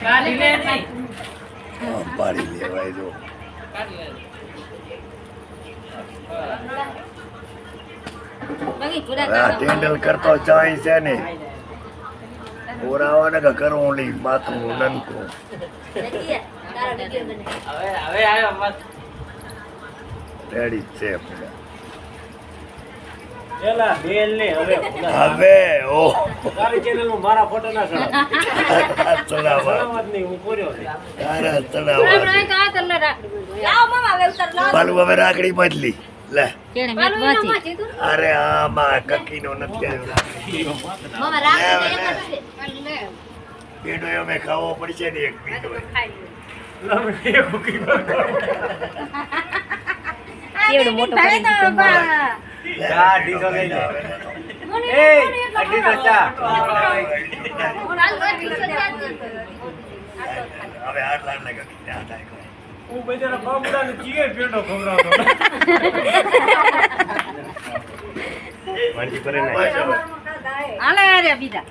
કાઢી લે નહીં પાડી લેવાય જો ટેન્ડલ કરતો ચાય છે ને ઓરાવાને કે કરવું નહીં માથું નનકું હવે આવ્યો મત રેડી છે એલા બેલ ને હવે હવે ઓ તારી ચેનલ માં મારા ફોટો ના ચડાવવા સલામત નહીં હું પૂર્યો છે તારા ચડાવવા પાલું હવે રાખડી બદલી લે અરે આમાં કકીનો નથી આવ્યો બેડો અમે ખાવો પડશે ને એક બીજો કેવડો મોટો કરી ચા ડીસો લઈ લે એ ડીસો ચા હવે હાથ લાડ લાગે કકીને હાથ આય હું બેચારા બાબુડાને ચીએ પેટો ખવરાવતો મારી પર ને આલે અરે બીજા